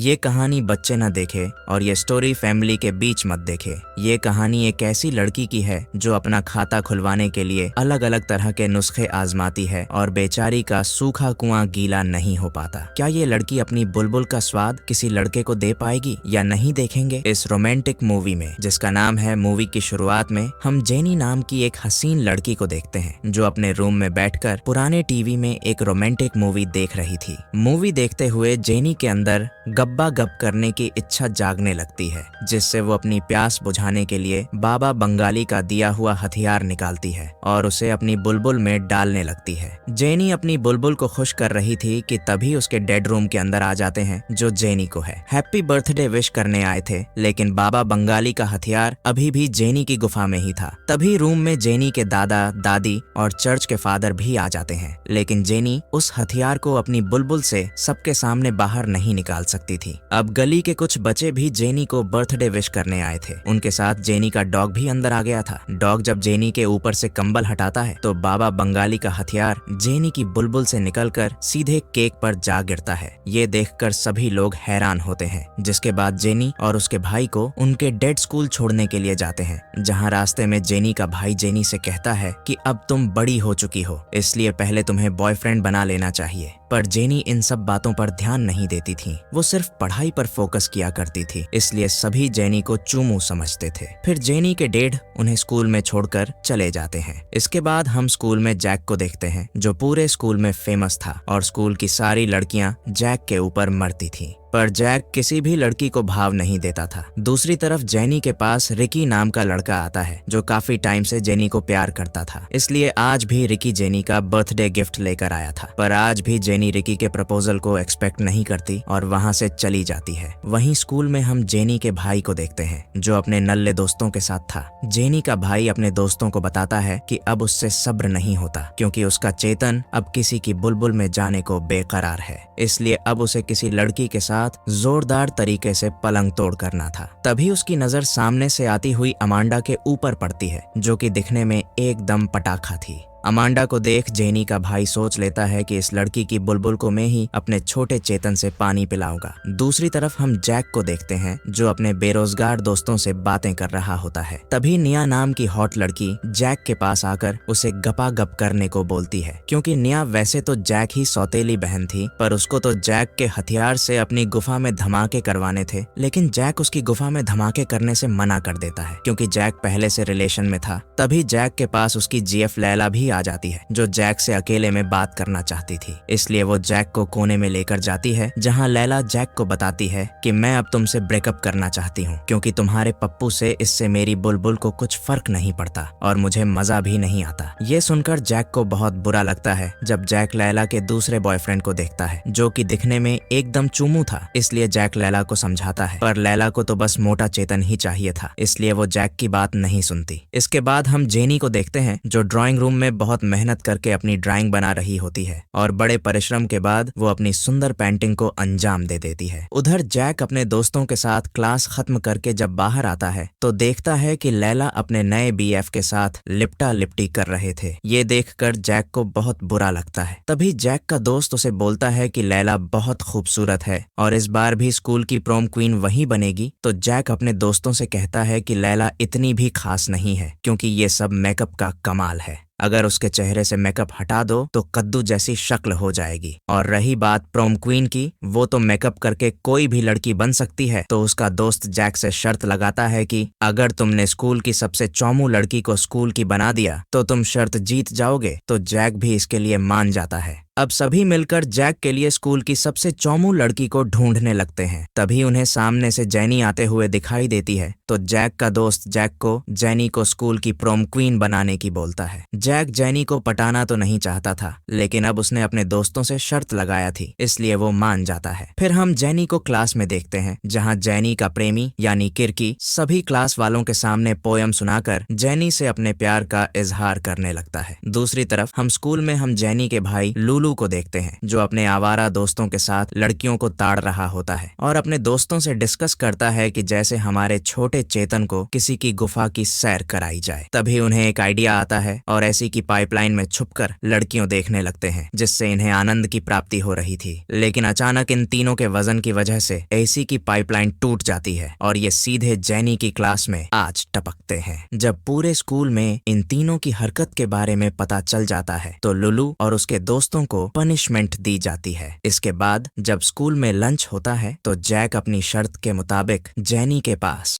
ये कहानी बच्चे न देखे और ये स्टोरी फैमिली के बीच मत देखे। ये कहानी एक ऐसी लड़की की है जो अपना खाता खुलवाने के लिए अलग अलग तरह के नुस्खे आजमाती है और बेचारी का सूखा कुआं गीला नहीं हो पाता। क्या ये लड़की अपनी बुलबुल का स्वाद किसी लड़के को दे पाएगी या नहीं, देखेंगे इस रोमांटिक मूवी में जिसका नाम है। मूवी की शुरुआत में हम जेनी नाम की एक हसीन लड़की को देखते हैं जो अपने रूम में बैठकर पुराने टीवी में एक रोमांटिक मूवी देख रही थी। मूवी देखते हुए जेनी के अंदर गप्पा गप करने की इच्छा जागने लगती है, जिससे वो अपनी प्यास बुझाने के लिए बाबा बंगाली का दिया हुआ हथियार निकालती है और उसे अपनी बुलबुल में डालने लगती है। जेनी अपनी बुलबुल को खुश कर रही थी कि तभी उसके डेड रूम के अंदर आ जाते हैं जो जेनी को है हैप्पी बर्थडे विश करने आए थे, लेकिन बाबा बंगाली का हथियार अभी भी जेनी की गुफा में ही था। तभी रूम में जेनी के दादा दादी और चर्च के फादर भी आ जाते हैं, लेकिन जेनी उस हथियार को अपनी बुलबुल से सबके सामने बाहर नहीं निकाल सकती थी। अब गली के कुछ बच्चे भी जेनी को बर्थडे विश करने आए थे। उनके साथ जेनी का डॉग भी अंदर आ गया था। डॉग जब जेनी के ऊपर से कंबल हटाता है तो बाबा बंगाली का हथियार जेनी की बुलबुल से निकलकर सीधे केक पर जा गिरता है। ये देखकर सभी लोग हैरान होते हैं, जिसके बाद जेनी और उसके भाई को उनके डेड स्कूल छोड़ने के लिए जाते हैं, जहाँ रास्ते में जेनी का भाई जेनी से कहता है कि अब तुम बड़ी हो चुकी हो, इसलिए पहले तुम्हें बॉयफ्रेंड बना लेना चाहिए। पर जेनी इन सब बातों पर ध्यान नहीं देती थी, वो सिर्फ पढ़ाई पर फोकस किया करती थी, इसलिए सभी जेनी को चूमू समझते थे। फिर जेनी के डैड उन्हें स्कूल में छोड़कर चले जाते हैं। इसके बाद हम स्कूल में जैक को देखते हैं जो पूरे स्कूल में फेमस था और स्कूल की सारी लड़कियां जैक के ऊपर मरती थी, पर जैक किसी भी लड़की को भाव नहीं देता था। दूसरी तरफ जेनी के पास रिकी नाम का लड़का आता है जो काफी टाइम से जेनी को प्यार करता था, इसलिए आज भी रिकी जेनी का बर्थडे गिफ्ट लेकर आया था। पर आज भी जेनी रिकी के प्रपोजल को एक्सपेक्ट नहीं करती और वहां से चली जाती है। वहीं स्कूल में हम जेनी के भाई को देखते हैं जो अपने नल्ले दोस्तों के साथ था। जेनी का भाई अपने दोस्तों को बताता है कि अब उससे सब्र नहीं होता क्योंकि उसका चेतन अब किसी की बुलबुल में जाने को बेकरार है, इसलिए अब उसे किसी लड़की के साथ जोरदार तरीके से पलंग तोड़ करना था। तभी उसकी नजर सामने से आती हुई अमांडा के ऊपर पड़ती है जो कि दिखने में एकदम पटाखा थी। अमांडा को देख जेनी का भाई सोच लेता है कि इस लड़की की बुलबुल को मैं ही अपने छोटे चेतन से पानी पिलाऊंगा। दूसरी तरफ हम जैक को देखते हैं जो अपने बेरोजगार दोस्तों से बातें कर रहा होता है। तभी निया नाम की हॉट लड़की जैक के पास आकर उसे गपा गप करने को बोलती है, क्योंकि निया वैसे तो जैक ही सौतेली बहन थी, पर उसको तो जैक के हथियार से अपनी गुफा में धमाके करवाने थे। लेकिन जैक उसकी गुफा में धमाके करने से मना कर देता है क्योंकि जैक पहले से रिलेशन में था। तभी जैक के पास उसकी जीएफ लैला भी आ जाती है जो जैक से अकेले में बात करना चाहती थी, इसलिए वो जैक को कोने में लेकर जाती है जहां लैला जैक को बताती है कि मैं अब तुमसे ब्रेकअप करना चाहती हूँ क्योंकि तुम्हारे पप्पू से इससे मेरी बुलबुल को कुछ फर्क नहीं पड़ता और मुझे मजा भी नहीं आता। ये सुनकर जैक को बहुत बुरा लगता है जब जैक लैला के दूसरे बॉयफ्रेंड को देखता है जो कि दिखने में एकदम चूमू था, इसलिए जैक लैला को समझाता है, पर लैला को तो बस मोटा चेतन ही चाहिए था, इसलिए वो जैक की बात नहीं सुनती। इसके बाद हम जेनी को देखते हैं जो ड्राइंग रूम में बहुत मेहनत करके अपनी ड्राइंग बना रही होती है और बड़े परिश्रम के बाद वो अपनी सुंदर पेंटिंग को अंजाम दे देती है। उधर जैक अपने दोस्तों के साथ क्लास खत्म करके जब बाहर आता है तो देखता है कि लैला अपने नए बीएफ के साथ लिपटा लिपटी कर रहे थे। ये देखकर जैक को बहुत बुरा लगता है। तभी जैक का दोस्त उसे बोलता है कि लैला बहुत खूबसूरत है और इस बार भी स्कूल की प्रोम क्वीन वही बनेगी। तो जैक अपने दोस्तों से कहता है कि लैला इतनी भी खास नहीं है क्योंकि ये सब मेकअप का कमाल है, अगर उसके चेहरे से मेकअप हटा दो तो कद्दू जैसी शक्ल हो जाएगी। और रही बात प्रोम क्वीन की, वो तो मेकअप करके कोई भी लड़की बन सकती है। तो उसका दोस्त जैक से शर्त लगाता है कि अगर तुमने स्कूल की सबसे चौमू लड़की को स्कूल की बना दिया तो तुम शर्त जीत जाओगे। तो जैक भी इसके लिए मान जाता है। अब सभी मिलकर जैक के लिए स्कूल की सबसे चौमू लड़की को ढूंढने लगते हैं। तभी उन्हें सामने से जेनी आते हुए दिखाई देती है तो जैक का दोस्त जैक को जेनी को स्कूल की प्रोम क्वीन बनाने की बोलता है। जैक जेनी को पटाना तो नहीं चाहता था, लेकिन अब उसने अपने दोस्तों से शर्त लगाया थी, इसलिए वो मान जाता है। फिर हम जेनी को क्लास में देखते हैं जहाँ जेनी का प्रेमी यानी किरकी सभी क्लास वालों के सामने पोयम सुनाकर जेनी से अपने प्यार का इजहार करने लगता है। दूसरी तरफ हम स्कूल में हम जेनी के भाई लूलू लुलू को देखते हैं, जो अपने आवारा दोस्तों के साथ लड़कियों को ताड़ रहा होता है और अपने दोस्तों से डिस्कस करता है कि जैसे हमारे छोटे चेतन को किसी की गुफा की सैर कराई जाए। तभी उन्हें एक आइडिया आता है और ऐसी की पाइपलाइन में छुपकर लड़कियों देखने लगते हैं, जिससे इन्हें आनंद की प्राप्ति हो रही थी। लेकिन अचानक इन तीनों के वजन की वजह से एसी की पाइपलाइन टूट जाती है और ये सीधे जेनी की क्लास में आज टपकते हैं। जब पूरे स्कूल में इन तीनों की हरकत के बारे में पता चल जाता है तो लुलू और उसके दोस्तों को पनिशमेंट दी जाती है। इसके बाद जब स्कूल में लंच होता है तो जैक अपनी शर्त के मुताबिक जेनी के पास